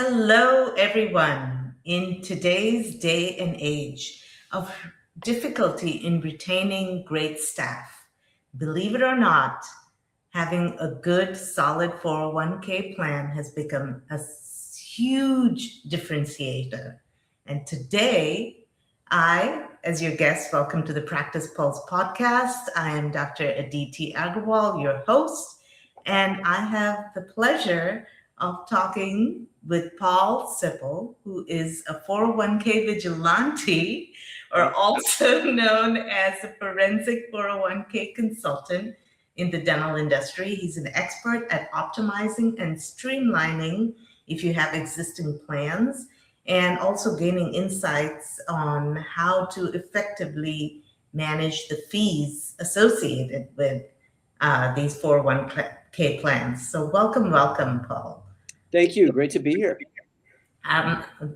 Hello, everyone. In today's day and age of difficulty in retaining great staff, believe it or not, having a good, solid 401k plan has become a huge differentiator. And today, as your guest, welcome to the Practice Pulse podcast. I am Dr. Aditi Agarwal, your host, and I have the pleasure of talking with Paul Sippil, who is a 401k vigilante, or also known as a forensic 401k consultant in the dental industry. He's an expert at optimizing and streamlining if you have existing plans, and also gaining insights on how to effectively manage the fees associated with these 401k plans. So welcome, Paul. Thank you. Great to be here.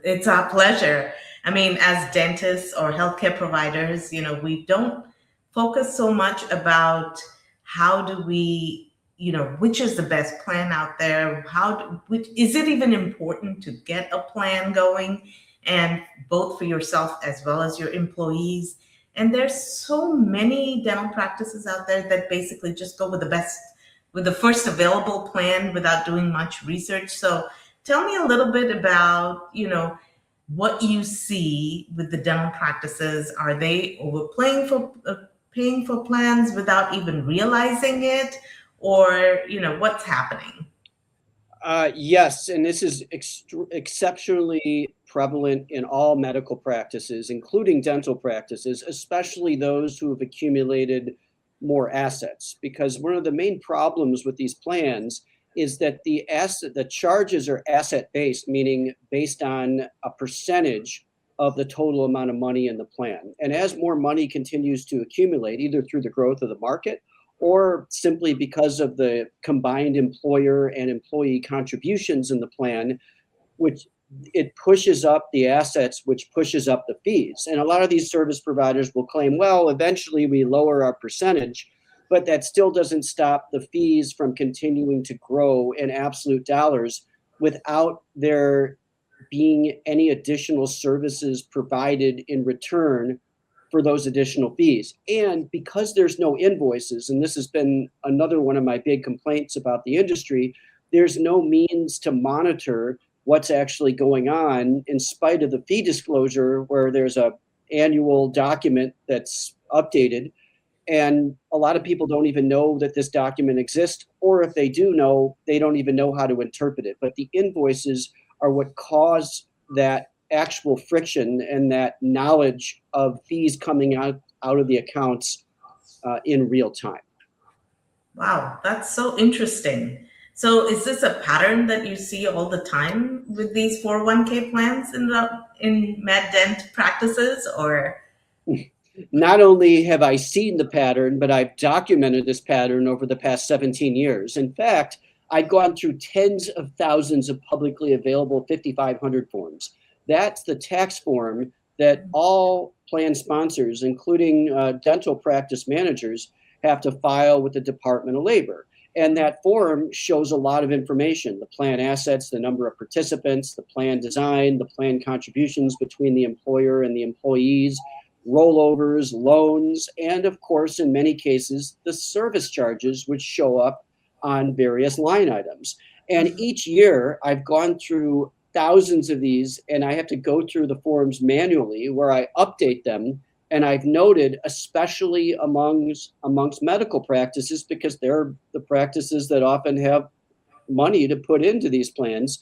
It's our pleasure. I mean, as dentists or healthcare providers, we don't focus so much about how do we, which is the best plan out there? Which is it even important to get a plan going, and both for yourself as well as your employees? And there's so many dental practices out there that basically just go with the first available plan without doing much research. So tell me a little bit about, what you see with the dental practices. Are they paying for plans without even realizing it, or what's happening? Yes, and this is exceptionally prevalent in all medical practices, including dental practices, especially those who have accumulated more assets. Because one of the main problems with these plans is that the charges are asset-based, meaning based on a percentage of the total amount of money in the plan. And as more money continues to accumulate, either through the growth of the market or simply because of the combined employer and employee contributions in the plan, which it pushes up the assets, which pushes up the fees. And a lot of these service providers will claim, well, eventually we lower our percentage, but that still doesn't stop the fees from continuing to grow in absolute dollars without there being any additional services provided in return for those additional fees. And because there's no invoices, and this has been another one of my big complaints about the industry, there's no means to monitor what's actually going on in spite of the fee disclosure, where there's a annual document that's updated. And a lot of people don't even know that this document exists, or if they do know, they don't even know how to interpret it. But the invoices are what cause that actual friction and that knowledge of fees coming out of the accounts in real time. Wow, that's so interesting. So is this a pattern that you see all the time with these 401k plans in med dent practices, or? Not only have I seen the pattern, but I've documented this pattern over the past 17 years. In fact, I've gone through tens of thousands of publicly available 5,500 forms. That's the tax form that all plan sponsors, including dental practice managers, have to file with the Department of Labor. And that form shows a lot of information: the plan assets, the number of participants, the plan design, the plan contributions between the employer and the employees, rollovers, loans, and of course, in many cases, the service charges, which show up on various line items. And each year I've gone through thousands of these, and I have to go through the forms manually where I update them. And I've noted, especially amongst medical practices, because they're the practices that often have money to put into these plans,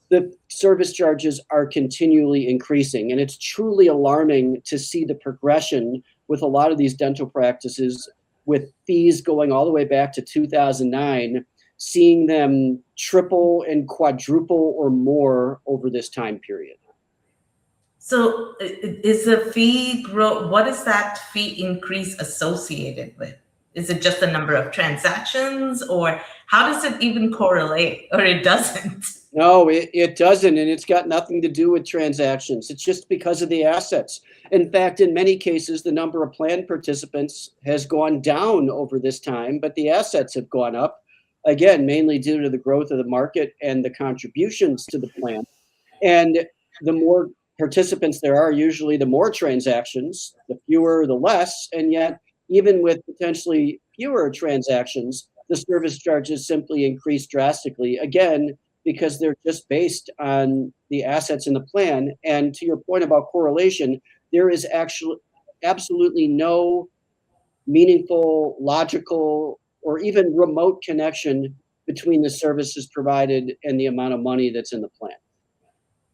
the service charges are continually increasing. And it's truly alarming to see the progression with a lot of these dental practices, with fees going all the way back to 2009, seeing them triple and quadruple or more over this time period. So is the fee grow? What is that fee increase associated with? Is it just the number of transactions, or how does it even correlate, or it doesn't? No, it doesn't, and it's got nothing to do with transactions. It's just because of the assets. In fact, in many cases, the number of plan participants has gone down over this time, but the assets have gone up, again, mainly due to the growth of the market and the contributions to the plan. And the more participants there are, usually the more transactions, the fewer, the less. And yet, even with potentially fewer transactions, the service charges simply increase drastically, again, because they're just based on the assets in the plan. And to your point about correlation, there is actually absolutely no meaningful, logical, or even remote connection between the services provided and the amount of money that's in the plan.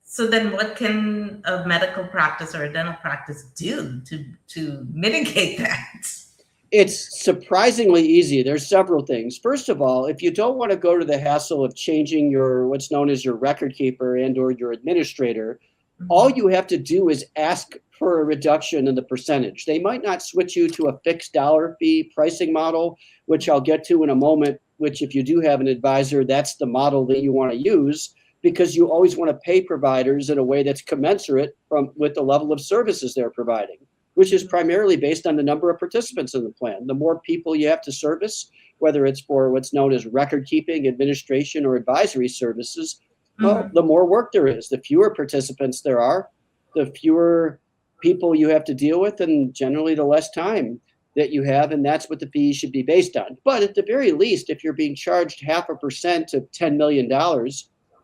So then what can a medical practice or a dental practice do to mitigate that? It's surprisingly easy. There's several things. First of all, if you don't want to go to the hassle of changing your what's known as your record keeper and or your administrator, all you have to do is ask for a reduction in the percentage. They might not switch you to a fixed dollar fee pricing model, which I'll get to in a moment, which if you do have an advisor, that's the model that you want to use, because you always want to pay providers in a way that's commensurate with the level of services they're providing, which is primarily based on the number of participants in the plan. The more people you have to service, whether it's for what's known as record keeping, administration, or advisory services, well, the more work there is. The fewer participants there are, the fewer people you have to deal with, and generally the less time that you have, and that's what the fees should be based on. But at the very least, if you're being charged 0.5% of $10 million,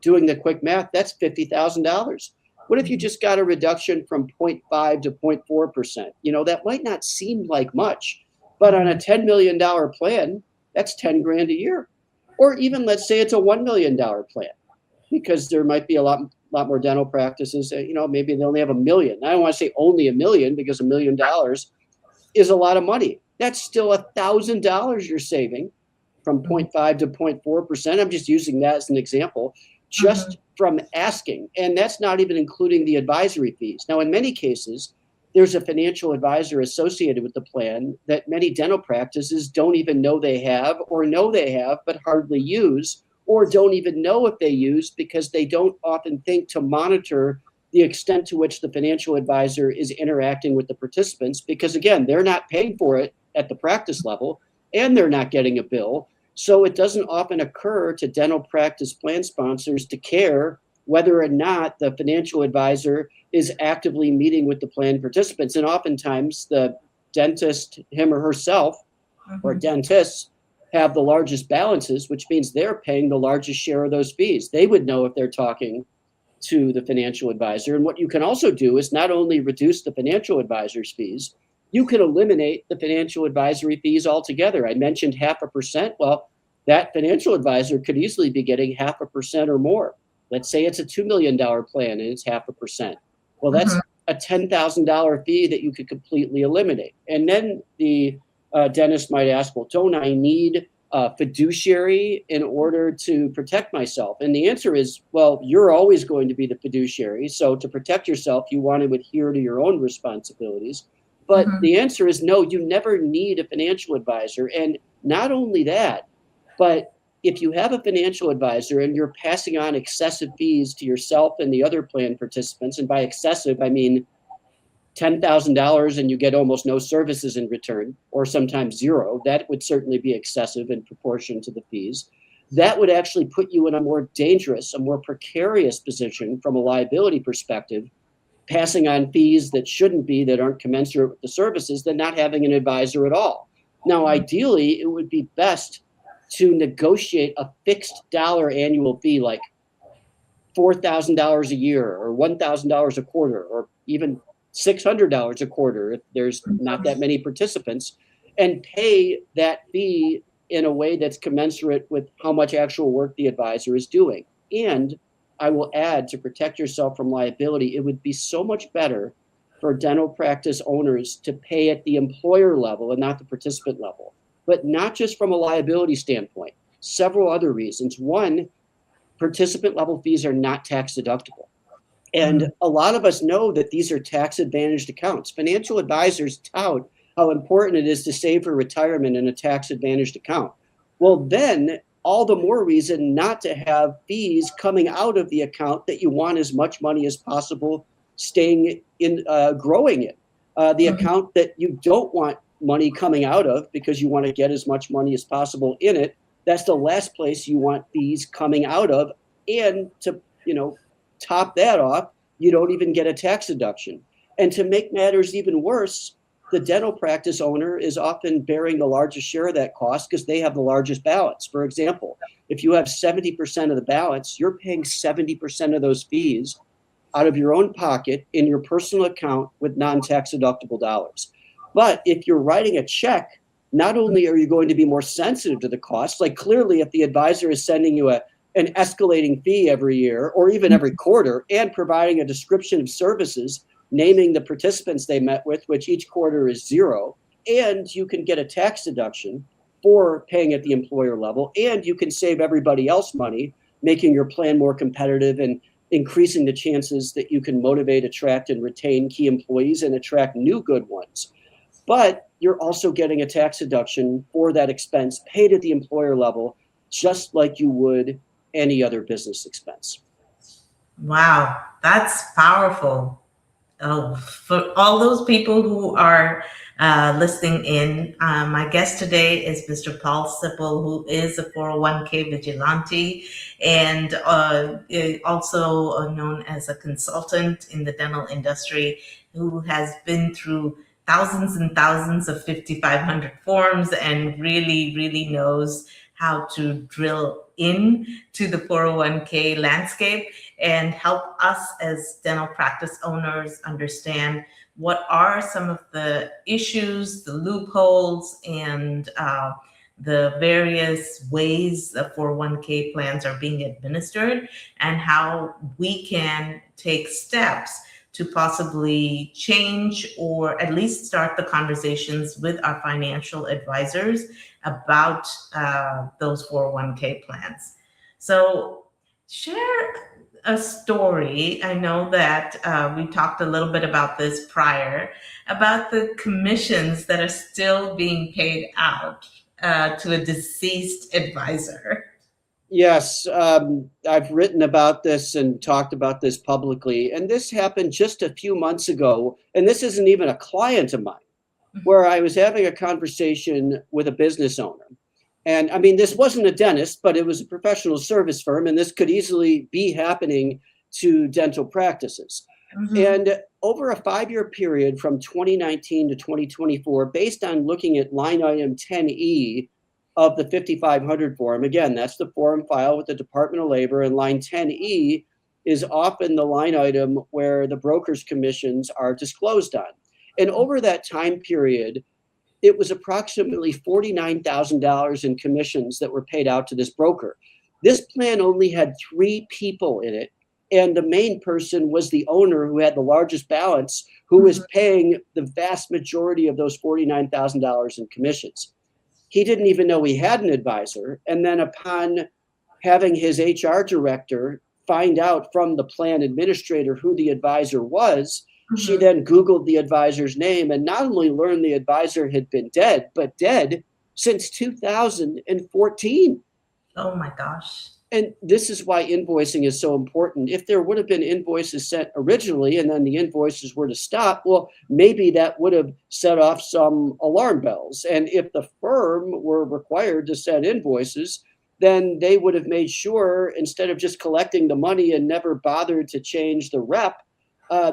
doing the quick math, that's $50,000. What if you just got a reduction from 0.5 to 0.4%? That might not seem like much, but on a $10 million plan, that's 10 grand a year. Or even let's say it's a $1 million plan, because there might be a lot more dental practices, maybe they only have $1 million. I don't want to say only $1 million, because $1 million is a lot of money. That's still $1,000 you're saving from 0.5 to 0.4%. I'm just using that as an example, just from asking. And that's not even including the advisory fees. Now, in many cases, there's a financial advisor associated with the plan that many dental practices don't even know they have, or know they have, but hardly use, or don't even know if they use, because they don't often think to monitor the extent to which the financial advisor is interacting with the participants, because again, they're not paying for it at the practice level, and they're not getting a bill. So it doesn't often occur to dental practice plan sponsors to care whether or not the financial advisor is actively meeting with the plan participants. And oftentimes the dentist, him or herself, or dentists, have the largest balances, which means they're paying the largest share of those fees. They would know if they're talking to the financial advisor. And what you can also do is not only reduce the financial advisor's fees, you can eliminate the financial advisory fees altogether. I mentioned 0.5%. Well, that financial advisor could easily be getting 0.5% or more. Let's say it's a $2 million plan and it's 0.5%. Well, that's a $10,000 fee that you could completely eliminate. And then the dentist might ask, well, don't I need a fiduciary in order to protect myself? And the answer is, well, you're always going to be the fiduciary. So to protect yourself, you want to adhere to your own responsibilities. But the answer is no, you never need a financial advisor. And not only that, but if you have a financial advisor and you're passing on excessive fees to yourself and the other plan participants, and by excessive, I mean $10,000 and you get almost no services in return, or sometimes zero, that would certainly be excessive in proportion to the fees. That would actually put you in a more dangerous, a more precarious position from a liability perspective, passing on fees that shouldn't be, that aren't commensurate with the services, than not having an advisor at all. Now, ideally, it would be best to negotiate a fixed dollar annual fee, like $4,000 a year or $1,000 a quarter, or even $600 a quarter if there's not that many participants, and pay that fee in a way that's commensurate with how much actual work the advisor is doing. And I will add, to protect yourself from liability, it would be so much better for dental practice owners to pay at the employer level and not the participant level. But not just from a liability standpoint, several other reasons. One, participant level fees are not tax deductible. And a lot of us know that these are tax advantaged accounts. Financial advisors tout how important it is to save for retirement in a tax advantaged account. Well, then all the more reason not to have fees coming out of the account that you want as much money as possible staying in, growing it. The account that you don't want money coming out of because you want to get as much money as possible in it, that's the last place you want fees coming out of. And to top that off, you don't even get a tax deduction. And to make matters even worse, the dental practice owner is often bearing the largest share of that cost because they have the largest balance. For example, if you have 70% of the balance, you're paying 70% of those fees out of your own pocket in your personal account with non-tax deductible dollars. But if you're writing a check, not only are you going to be more sensitive to the cost, like clearly if the advisor is sending you an escalating fee every year or even every quarter and providing a description of services, naming the participants they met with, which each quarter is zero, and you can get a tax deduction for paying at the employer level, and you can save everybody else money, making your plan more competitive and increasing the chances that you can motivate, attract, and retain key employees and attract new good ones. But you're also getting a tax deduction for that expense paid at the employer level, just like you would any other business expense. Wow, that's powerful. Oh, for all those people who are listening in, my guest today is Mr. Paul Sippil, who is a 401k vigilante and also known as a consultant in the dental industry, who has been through thousands and thousands of 5,500 forms and really, really knows how to drill in to the 401k landscape and help us as dental practice owners understand what are some of the issues, the loopholes, and the various ways the 401k plans are being administered, and how we can take steps to possibly change or at least start the conversations with our financial advisors about those 401k plans. So share a story. I know that we talked a little bit about this prior, about the commissions that are still being paid out to a deceased advisor. Yes, I've written about this and talked about this publicly, and this happened just a few months ago. And this isn't even a client of mine, where I was having a conversation with a business owner. And I mean, this wasn't a dentist, but it was a professional service firm, and this could easily be happening to dental practices. Mm-hmm. And over a 5-year period from 2019 to 2024, based on looking at line item 10E of the 5500 form, again, that's the form filed with the Department of Labor, and line 10E is often the line item where the broker's commissions are disclosed on. And over that time period, it was approximately $49,000 in commissions that were paid out to this broker. This plan only had 3 people in it, and the main person was the owner who had the largest balance, who was paying the vast majority of those $49,000 in commissions. He didn't even know he had an advisor, and then upon having his HR director find out from the plan administrator who the advisor was, she then Googled the advisor's name and not only learned the advisor had been dead, but dead since 2014. Oh my gosh. And this is why invoicing is so important. If there would have been invoices sent originally and then the invoices were to stop, well, maybe that would have set off some alarm bells. And if the firm were required to send invoices, then they would have made sure, instead of just collecting the money and never bothered to change the rep,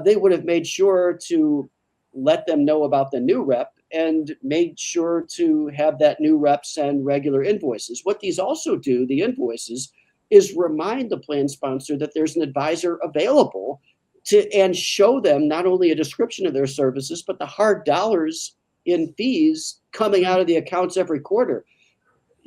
they would have made sure to let them know about the new rep and made sure to have that new rep send regular invoices. What these also do, the invoices, is remind the plan sponsor that there's an advisor available and show them not only a description of their services, but the hard dollars in fees coming out of the accounts every quarter.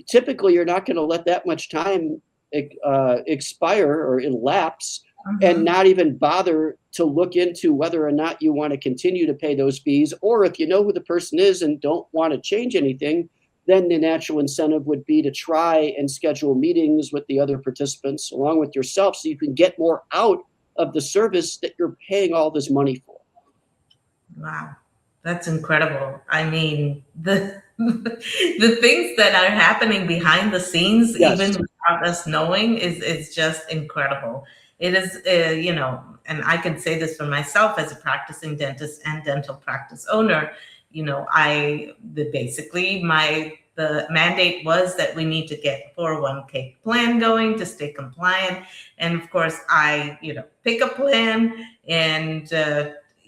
Typically, you're not going to let that much time expire or elapse and not even bother to look into whether or not you want to continue to pay those fees, or if you know who the person is and don't want to change anything, then the natural incentive would be to try and schedule meetings with the other participants along with yourself so you can get more out of the service that you're paying all this money for. Wow, that's incredible. I mean, the things that are happening behind the scenes, Yes. even without us knowing, is just incredible. It is, and I can say this for myself as a practicing dentist and dental practice owner. Basically my The mandate was that we need to get 401k plan going to stay compliant. And of course, I, pick a plan and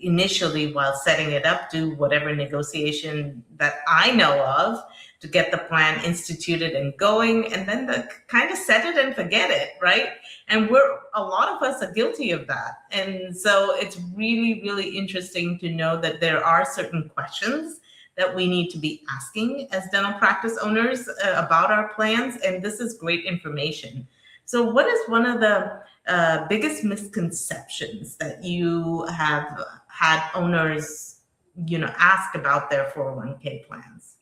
initially, while setting it up, do whatever negotiation that I know of to get the plan instituted and going, and then the kind of set it and forget it, right? And a lot of us are guilty of that. And so it's really, really interesting to know that there are certain questions that we need to be asking as dental practice owners about our plans. And this is great information. So what is one of the biggest misconceptions that you have had owners, ask about their 401k plans?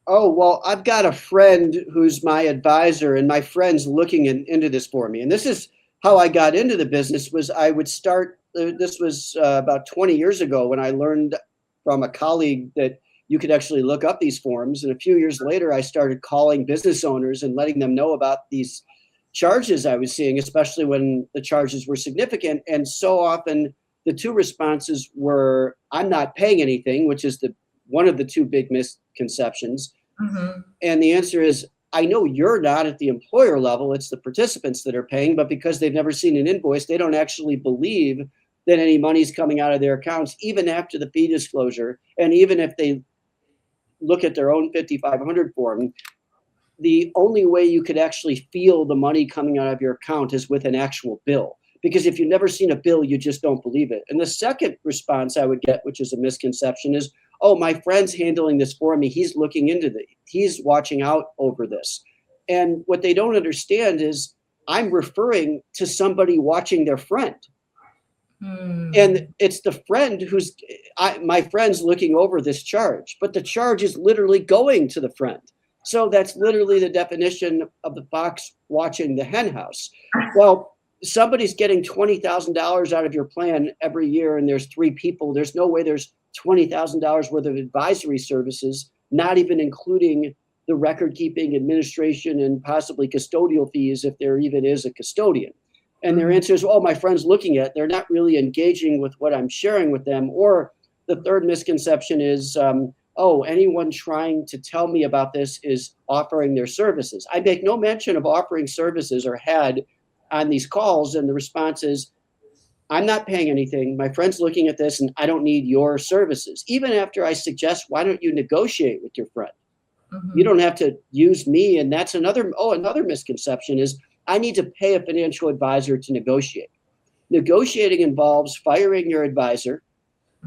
Oh, well, I've got a friend who's my advisor, and my friend's looking into this for me. And this is how I got into the business. Was I would start, this was about 20 years ago when I learned from a colleague that you could actually look up these forms. And a few years later, I started calling business owners and letting them know about these charges I was seeing, especially when the charges were significant. And so often the two responses were, I'm not paying anything, which is one of the two big misconceptions. Mm-hmm. And the answer is, I know you're not at the employer level, it's the participants that are paying, but because they've never seen an invoice, they don't actually believe that any money's coming out of their accounts, even after the fee disclosure. And even if they look at their own 5500 form, the only way you could actually feel the money coming out of your account is with an actual bill. Because if you've never seen a bill, you just don't believe it. And the second response I would get, which is a misconception, is, oh, my friend's handling this for me. He's looking into it. He's watching out over this. And what they don't understand is I'm referring to somebody watching their friend. And it's the friend my friend's looking over this charge, but the charge is literally going to the friend. So that's literally the definition of the fox watching the hen house. Well, somebody's getting $20,000 out of your plan every year, and there's 3 people. There's no way there's $20,000 worth of advisory services, not even including the record keeping, administration, and possibly custodial fees if there even is a custodian. And their answer is, oh, my friend's looking at it. They're not really engaging with what I'm sharing with them. Or the third misconception is, oh, anyone trying to tell me about this is offering their services. I make no mention of offering services or had on these calls. And the response is, I'm not paying anything. My friend's looking at this and I don't need your services. Even after I suggest, why don't you negotiate with your friend? Mm-hmm. You don't have to use me. And that's another misconception is I need to pay a financial advisor to negotiate. Negotiating involves firing your advisor,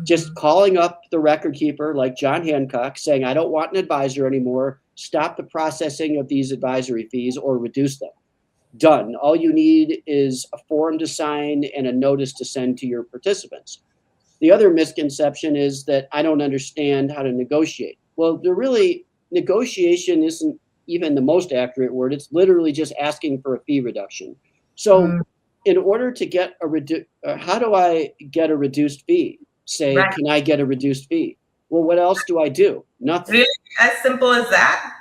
just calling up the record keeper like John Hancock saying, I don't want an advisor anymore. Stop the processing of these advisory fees or reduce them. Done. All you need is a form to sign and a notice to send to your participants. The other misconception is that I don't understand how to negotiate. Well, negotiation isn't even the most accurate word. It's literally just asking for a fee reduction. So in order to get how do I get a reduced fee? Say, right. Can I get a reduced fee? Well, what else do I do? Nothing. Really? As simple as that?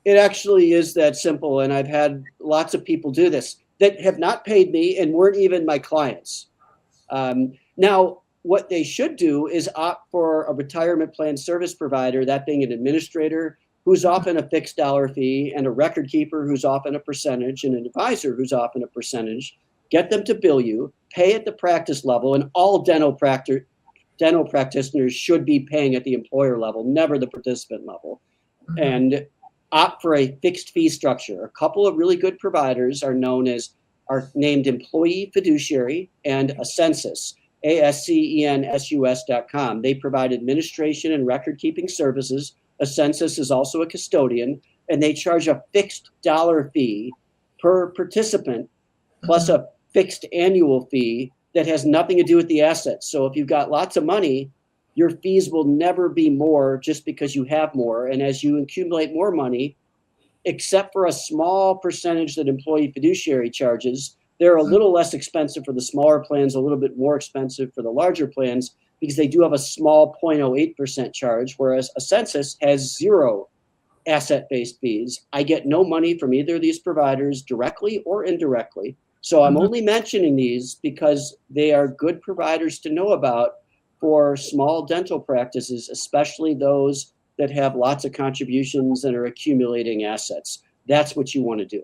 It actually is that simple. And I've had lots of people do this that have not paid me and weren't even my clients. Now, what they should do is opt for a retirement plan service provider, that being an administrator who's often a fixed dollar fee, and a record keeper who's often a percentage, and an advisor who's often a percentage. Get them to bill you, pay at the practice level, and all dental practitioners should be paying at the employer level, never the participant level. Mm-hmm. And opt for a fixed fee structure. A couple of really good providers are named Employee Fiduciary and Ascensus, ASCENSUS.com. They provide administration and record keeping services. Ascensus is also a custodian, and they charge a fixed dollar fee per participant plus a fixed annual fee that has nothing to do with the assets. So if you've got lots of money, your fees will never be more just because you have more. And as you accumulate more money, except for a small percentage that Employee Fiduciary charges, they're a little less expensive for the smaller plans, a little bit more expensive for the larger plans, because they do have a small 0.08% charge, whereas Ascensus has 0 asset-based fees. I get no money from either of these providers directly or indirectly. So I'm only mentioning these because they are good providers to know about for small dental practices, especially those that have lots of contributions and are accumulating assets. That's what you want to do.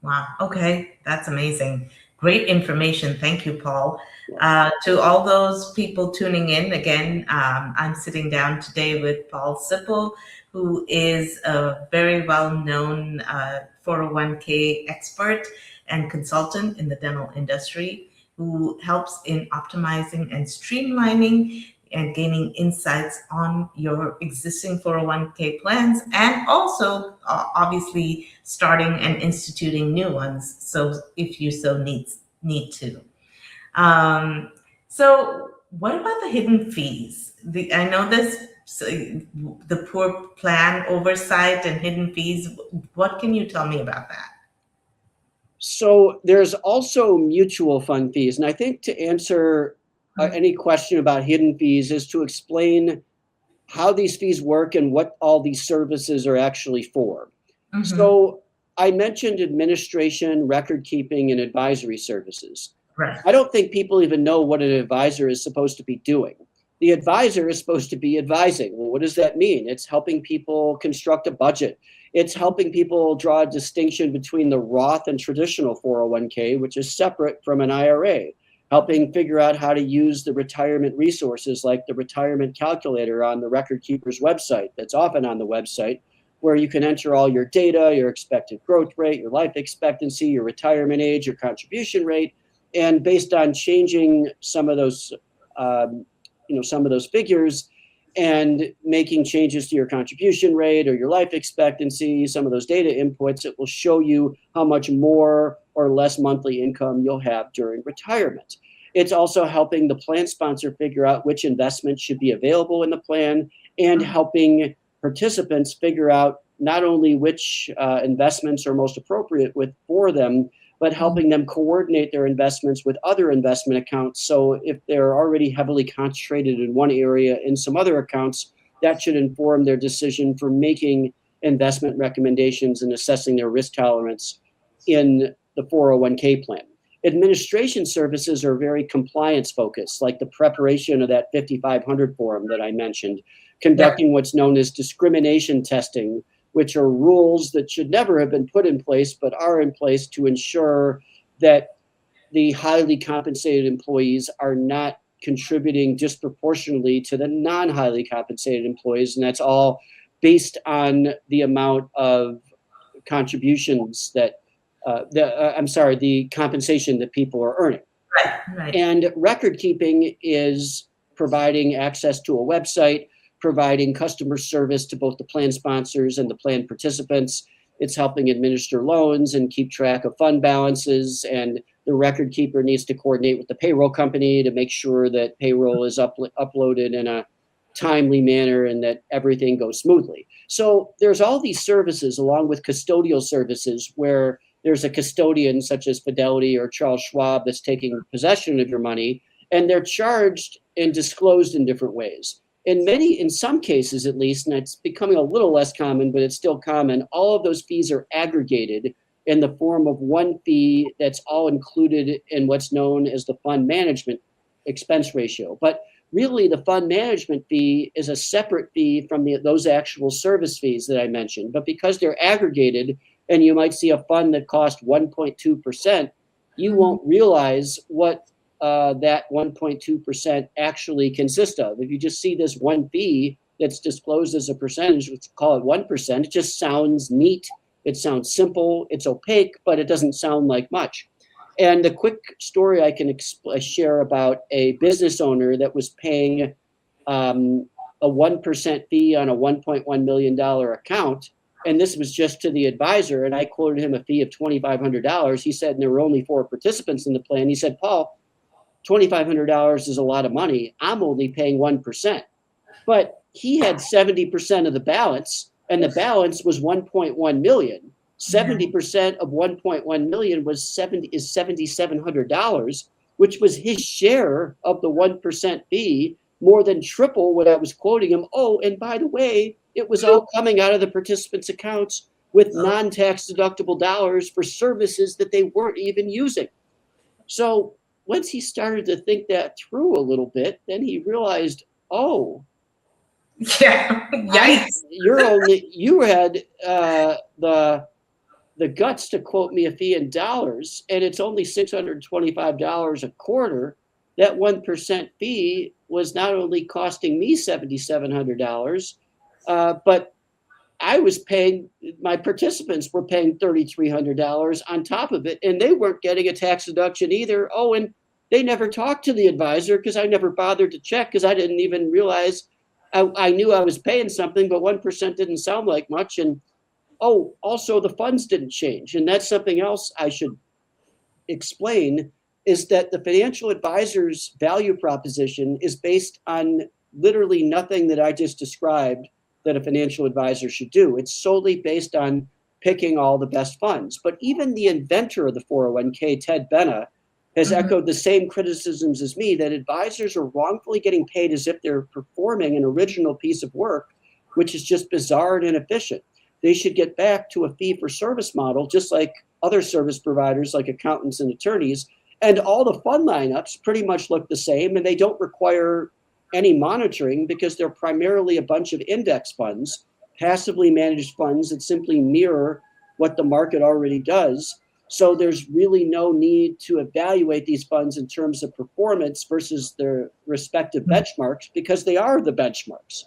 Wow. Okay. That's amazing. Great information. Thank you, Paul. To all those people tuning in, again, I'm sitting down today with Paul Sippil, who is a very well-known 401k expert and consultant in the dental industry, who helps in optimizing and streamlining and gaining insights on your existing 401k plans, and also obviously starting and instituting new ones. So if you so need to. Um, so what about the hidden fees? I know this, so the poor plan oversight and hidden fees. What can you tell me about that? So there's also mutual fund fees. And I think to answer any question about hidden fees is to explain how these fees work and what all these services are actually for. Mm-hmm. So I mentioned administration, record keeping, and advisory services. Right. I don't think people even know what an advisor is supposed to be doing. The advisor is supposed to be advising. Well, what does that mean? It's helping people construct a budget. It's helping people draw a distinction between the Roth and traditional 401k, which is separate from an IRA, helping figure out how to use the retirement resources like the retirement calculator on the record keeper's website, that's often on the website, where you can enter all your data, your expected growth rate, your life expectancy, your retirement age, your contribution rate. And based on changing some of those figures and making changes to your contribution rate or your life expectancy, some of those data inputs, it will show you how much more or less monthly income you'll have during retirement. It's also helping the plan sponsor figure out which investments should be available in the plan, and helping participants figure out not only which investments are most appropriate for them, but helping them coordinate their investments with other investment accounts. So if they're already heavily concentrated in one area in some other accounts, that should inform their decision for making investment recommendations and assessing their risk tolerance in the 401k plan. Administration services are very compliance focused, like the preparation of that 5500 form that I mentioned, conducting what's known as discrimination testing, which are rules that should never have been put in place, but are in place to ensure that the highly compensated employees are not contributing disproportionately to the non-highly compensated employees. And that's all based on the amount of contributions the compensation that people are earning. Right. And record keeping is providing access to a website, providing customer service to both the plan sponsors and the plan participants. It's helping administer loans and keep track of fund balances. And the record keeper needs to coordinate with the payroll company to make sure that payroll is uploaded in a timely manner and that everything goes smoothly. So there's all these services along with custodial services where there's a custodian such as Fidelity or Charles Schwab that's taking possession of your money, and they're charged and disclosed in different ways. In some cases at least, and it's becoming a little less common, but it's still common, all of those fees are aggregated in the form of one fee that's all included in what's known as the fund management expense ratio. But really, the fund management fee is a separate fee from those actual service fees that I mentioned. But because they're aggregated, and you might see a fund that costs 1.2%, you won't realize what that 1.2% actually consists of. If you just see this one fee that's disclosed as a percentage, let's call it 1%, it just sounds neat. It sounds simple. It's opaque, but it doesn't sound like much. And a quick story I can share about a business owner that was paying a 1% fee on a $1.1 million account. And this was just to the advisor. And I quoted him a fee of $2,500. He said, and there were only 4 participants in the plan. He said, Paul, $2,500 is a lot of money. I'm only paying 1%. But he had 70% of the balance, and the balance was 1.1 million. 70% of 1.1 million is $7,700, which was his share of the 1% fee, more than triple what I was quoting him. Oh, and by the way, it was all coming out of the participants' accounts with non-tax deductible dollars for services that they weren't even using. So once he started to think that through a little bit, then he realized, oh, Yeah. Yikes. You had the guts to quote me a fee in dollars, and it's only $625 a quarter. That 1% fee was not only costing me $7,700, but I was paying, my participants were paying $3,300 on top of it, and they weren't getting a tax deduction either. Oh, and they never talked to the advisor because I never bothered to check because I didn't even realize. I knew I was paying something, but 1% didn't sound like much. And oh, also the funds didn't change. And that's something else I should explain, is that the financial advisor's value proposition is based on literally nothing that I just described that a financial advisor should do. It's solely based on picking all the best funds. But even the inventor of the 401k, Ted Benna, has echoed the same criticisms as me, that advisors are wrongfully getting paid as if they're performing an original piece of work, which is just bizarre and inefficient. They should get back to a fee-for-service model, just like other service providers like accountants and attorneys. And all the fund lineups pretty much look the same, and they don't require any monitoring because they're primarily a bunch of index funds, passively managed funds that simply mirror what the market already does. So there's really no need to evaluate these funds in terms of performance versus their respective benchmarks, because they are the benchmarks.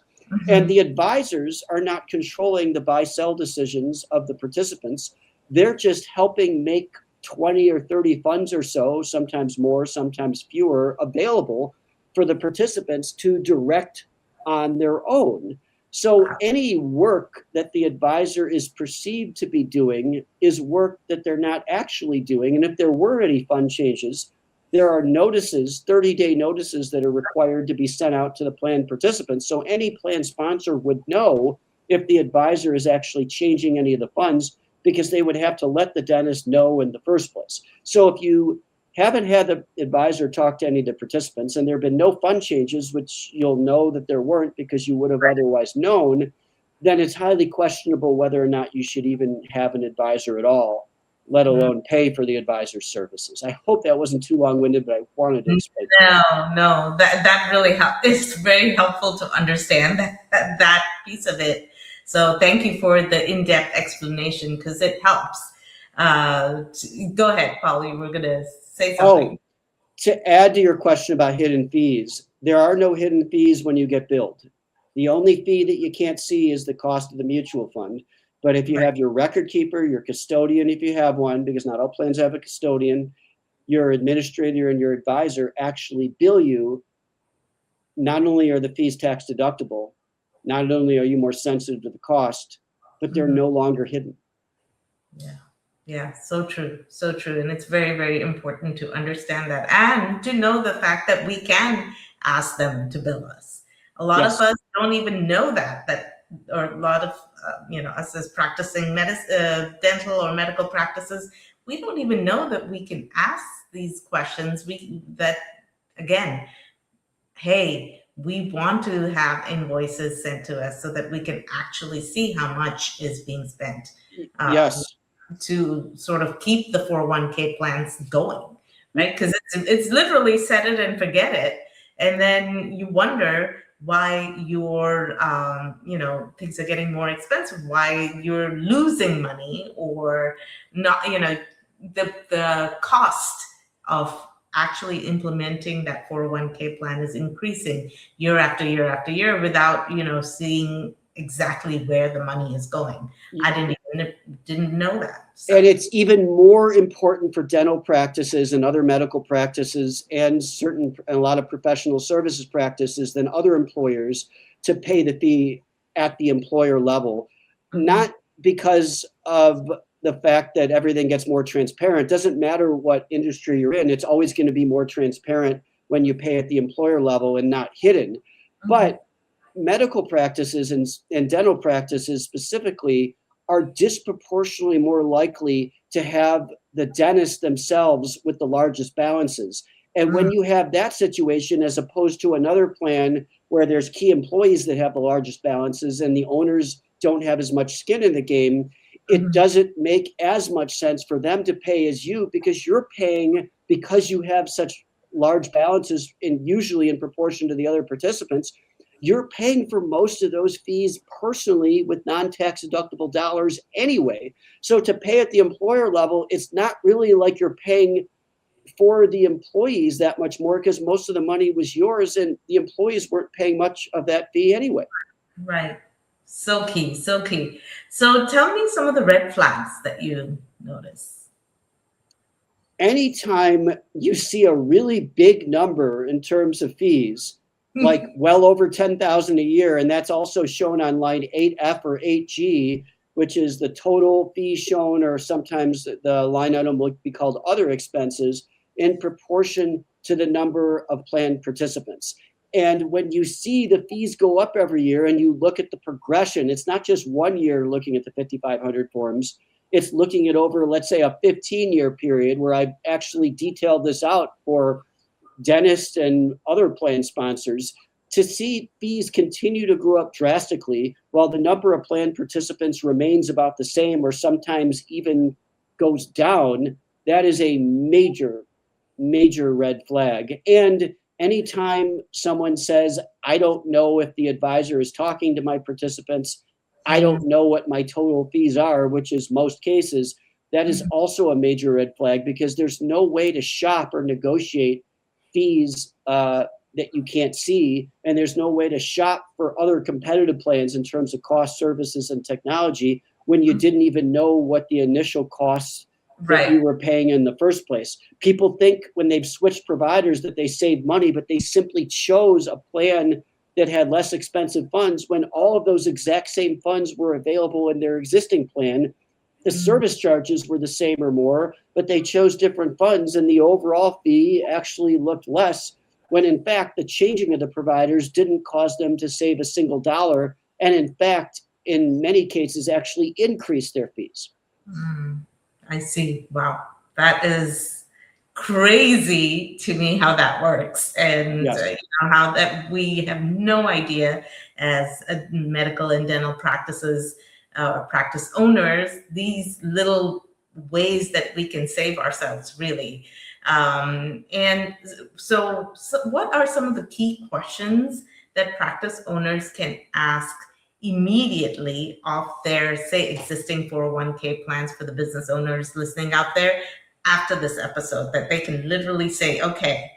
And the advisors are not controlling the buy-sell decisions of the participants. They're just helping make 20 or 30 funds or so, sometimes more, sometimes fewer, available for the participants to direct on their own. So any work that the advisor is perceived to be doing is work that they're not actually doing. And if there were any fund changes, there are notices, 30-day notices, that are required to be sent out to the plan participants. So any plan sponsor would know if the advisor is actually changing any of the funds, because they would have to let the dentist know in the first place. So if you haven't had the advisor talk to any of the participants, and there have been no fund changes, which you'll know that there weren't because you would have otherwise known, then it's highly questionable whether or not you should even have an advisor at all, let alone pay for the advisor's services. I hope that wasn't too long-winded, but I wanted to explain. No, that really it's very helpful to understand that piece of it. So thank you for the in-depth explanation, because it helps. Go ahead, Paul. You were going to say something. To add to your question about hidden fees, there are no hidden fees when you get billed. The only fee that you can't see is the cost of the mutual fund. But if you have your record keeper, your custodian, if you have one, because not all plans have a custodian, your administrator and your advisor actually bill you. Not only are the fees tax deductible, not only are you more sensitive to the cost, but they're no longer hidden. Yeah, so true, so true. And it's very, very important to understand that, and to know the fact that we can ask them to bill us. A lot of us don't even know that, or a lot of, us as practicing dental or medical practices, we don't even know that we can ask these questions. Again, hey, we want to have invoices sent to us so that we can actually see how much is being spent. Yes. To sort of keep the 401k plans going, right? Because it's literally set it and forget it. And then you wonder why your, things are getting more expensive, why you're losing money, or not, the cost of actually implementing that 401k plan is increasing year after year after year without, seeing exactly where the money is going. I didn't know that. So. And it's even more important for dental practices and other medical practices and a lot of professional services practices than other employers to pay the fee at the employer level. Not because of the fact that everything gets more transparent. It doesn't matter what industry you're in. It's always going to be more transparent when you pay at the employer level and not hidden. But medical practices and dental practices specifically are disproportionately more likely to have the dentists themselves with the largest balances. And when you have that situation, as opposed to another plan where there's key employees that have the largest balances and the owners don't have as much skin in the game, it doesn't make as much sense for them to pay as you, because you're paying because you have such large balances, and usually in proportion to the other participants. you're paying for most of those fees personally with non-tax deductible dollars anyway. So to pay at the employer level, it's not really like you're paying for the employees that much more, because most of the money was yours and the employees weren't paying much of that fee anyway. Right. So key, so key. So tell me some of the red flags that you notice. Anytime you see a really big number in terms of fees, like well over 10,000 a year, and that's also shown on line 8F or 8G, which is the total fee shown, or sometimes the line item will be called other expenses, in proportion to the number of plan participants. And when you see the fees go up every year and you look at the progression, it's not just 1 year looking at the 5,500 forms, it's looking at over, let's say, a 15-year period where I've actually detailed this out for dentists and other plan sponsors, to see fees continue to grow up drastically while the number of plan participants remains about the same or sometimes even goes down. That is a major, major red flag. And anytime someone says, I don't know if the advisor is talking to my participants, I don't know what my total fees are, which is most cases, that is also a major red flag, because there's no way to shop or negotiate fees that you can't see. And there's no way to shop for other competitive plans in terms of cost, services, and technology when you didn't even know what the initial costs that you were paying in the first place. People think when they've switched providers that they save money, but they simply chose a plan that had less expensive funds when all of those exact same funds were available in their existing plan. The service charges were the same or more, but they chose different funds, and the overall fee actually looked less, when in fact the changing of the providers didn't cause them to save a single dollar, and in fact, in many cases, actually increased their fees. I see. Wow. That is crazy to me how that works. And Yes. How that we have no idea as medical and dental practices, practice owners, these little ways that we can save ourselves, really. And so what are some of the key questions that practice owners can ask immediately off their, say, existing 401k plans, for the business owners listening out there after this episode, that they can literally say, okay,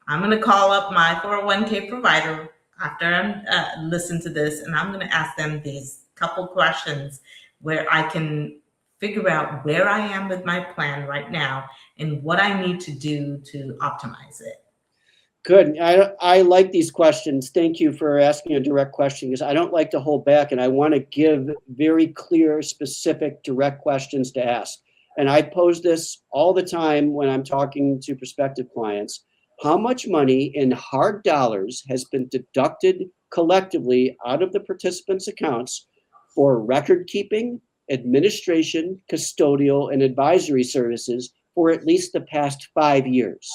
I'm going to call up my 401k provider after I'm listen to this, and I'm going to ask them these couple questions where I can figure out where I am with my plan right now and what I need to do to optimize it. Good. I like these questions. Thank you for asking a direct question, because I don't like to hold back, and I want to give very clear, specific, direct questions to ask. And I pose this all the time when I'm talking to prospective clients. How much money in hard dollars has been deducted collectively out of the participants' accounts for record keeping, administration, custodial, and advisory services for at least the past 5 years?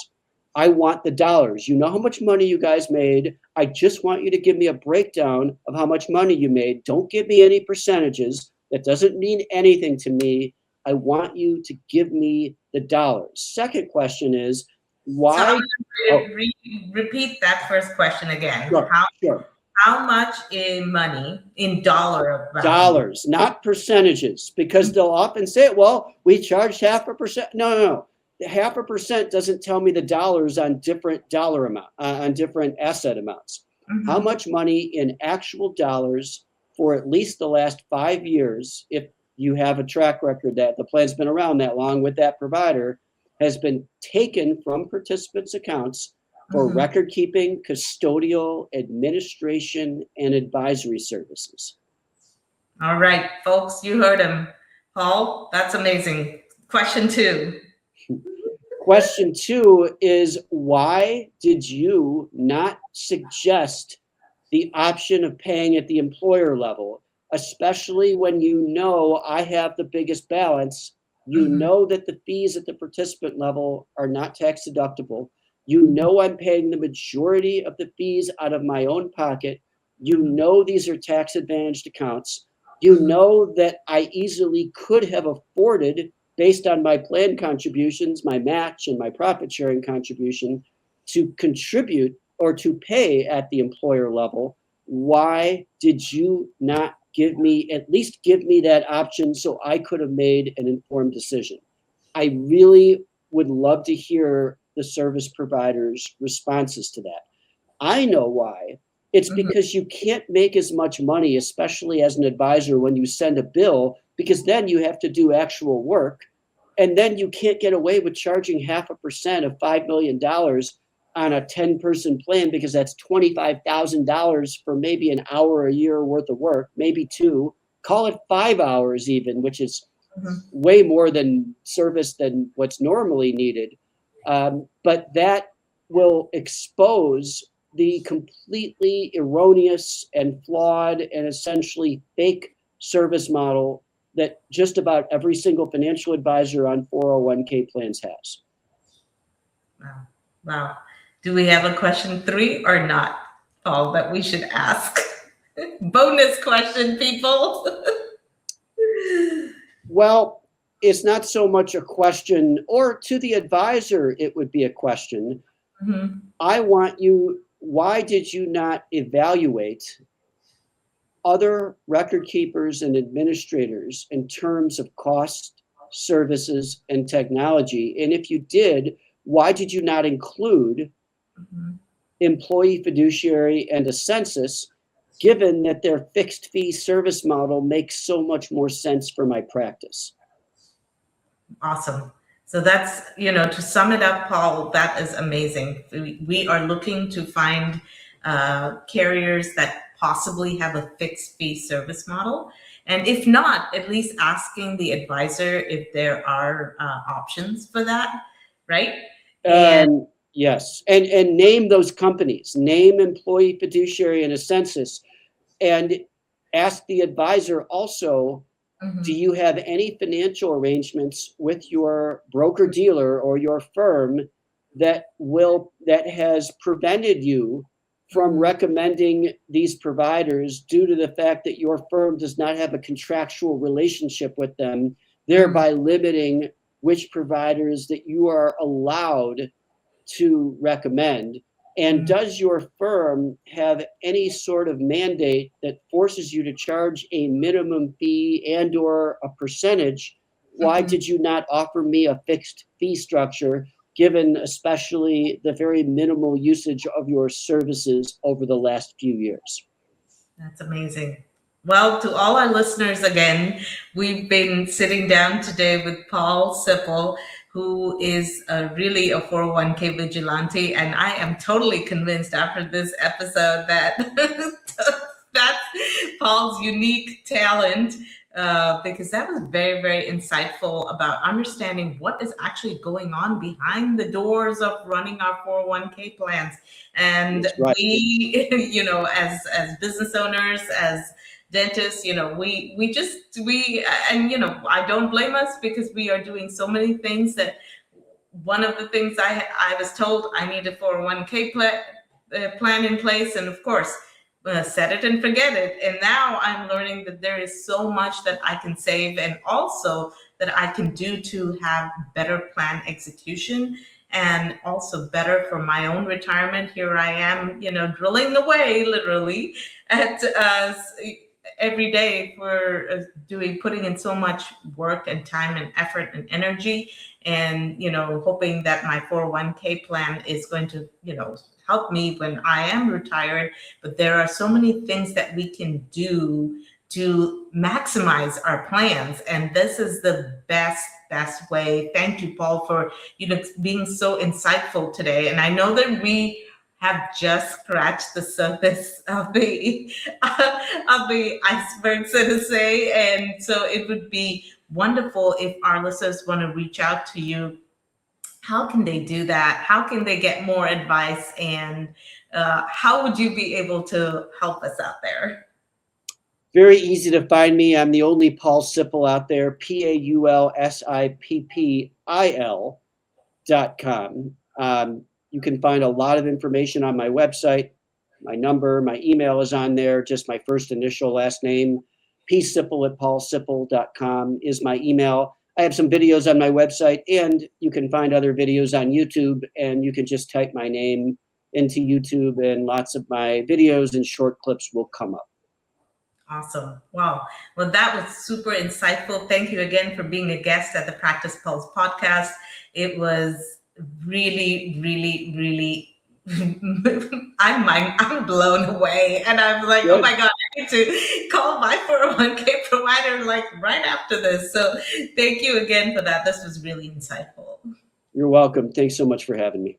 I want the dollars. You know how much money you guys made. I just want you to give me a breakdown of how much money you made. Don't give me any percentages. That doesn't mean anything to me. I want you to give me the dollars. Second question is, why? So I'm going to repeat that first question again. Sure. How much in money, in dollar value? Dollars, not percentages, because they'll often say, well, we charged 0.5%. No. The 0.5% doesn't tell me the dollars on different dollar amount, on different asset amounts. How much money in actual dollars for at least the last 5 years, if you have a track record that the plan's been around that long with that provider, has been taken from participants' accounts for record keeping, custodial, administration, and advisory services. All right, folks, you heard him. Paul, that's amazing. Question 2. Question 2 is, why did you not suggest the option of paying at the employer level, especially when you know I have the biggest balance? You know that the fees at the participant level are not tax deductible. You know I'm paying the majority of the fees out of my own pocket. You know these are tax advantaged accounts. You know that I easily could have afforded, based on my plan contributions, my match, and my profit sharing contribution, to contribute or to pay at the employer level. why did you not at least give me that option so I could have made an informed decision? I really would love to hear the service provider's responses to that. I know why. It's Mhm. because you can't make as much money, especially as an advisor, when you send a bill, because then you have to do actual work. And then you can't get away with charging 0.5% of $5 million on a 10-person plan, because that's $25,000 for maybe an hour a year worth of work, maybe two, call it 5 hours even, which is Mhm. way more than service than what's normally needed. But that will expose the completely erroneous and flawed and essentially fake service model that just about every single financial advisor on 401k plans has. Wow. Wow. Do we have a question 3 or not, Paul, that we should ask? Bonus question, people. Well, it's not so much a question, or to the advisor, it would be a question. Mhm. Why did you not evaluate other record keepers and administrators in terms of cost, services, and technology? And if you did, why did you not include Mhm. employee fiduciary and a census, given that their fixed fee service model makes so much more sense for my practice? Awesome. So that's, to sum it up, Paul, that is amazing. We are looking to find carriers that possibly have a fixed fee service model. And if not, at least asking the advisor if there are options for that, right? And Yes, and name those companies, name employee fiduciary and a census, and ask the advisor also, do mhm, you have any financial arrangements with your broker dealer or your firm that has prevented you from mhm, recommending these providers due to the fact that your firm does not have a contractual relationship with them, mhm, thereby limiting which providers that you are allowed to recommend? And mhm, does your firm have any sort of mandate that forces you to charge a minimum fee and or a percentage? Why mhm. did you not offer me a fixed fee structure, given especially the very minimal usage of your services over the last few years? That's amazing. Well, to all our listeners, again, we've been sitting down today with Paul Sippil, who is really a 401k vigilante. And I am totally convinced after this episode that that's Paul's unique talent, because that was very, very insightful about understanding what is actually going on behind the doors of running our 401k plans. And That's right. we, as business owners, as dentists, I don't blame us, because we are doing so many things. That one of the things I was told, I need a 401k plan in place, and of course, set it and forget it. And now I'm learning that there is so much that I can save, and also that I can do to have better plan execution, and also better for my own retirement. Here I am, drilling away literally at every day for putting in so much work and time and effort and energy, and hoping that my 401k plan is going to help me when I am retired. But there are so many things that we can do to maximize our plans, and this is the best way. Thank you, Paul, for being so insightful today. And I know that we have just scratched the surface of the of the iceberg, so to say. And so it would be wonderful if our listeners want to reach out to you. How can they do that? How can they get more advice? And how would you be able to help us out there? Very easy to find me. I'm the only Paul Sippil out there, PaulSippil.com. You can find a lot of information on my website. My number, my email is on there, just my first initial last name. psippil@paulsippil.com is my email. I have some videos on my website, and you can find other videos on YouTube, and you can just type my name into YouTube, and lots of my videos and short clips will come up. Awesome. Wow. Well, that was super insightful. Thank you again for being a guest at the Practice Pulse podcast. It was really, really, really I'm blown away. And I'm like, Good. oh my God, I need to call my 401k provider like right after this. So thank you again for that. This was really insightful. You're welcome. Thanks so much for having me.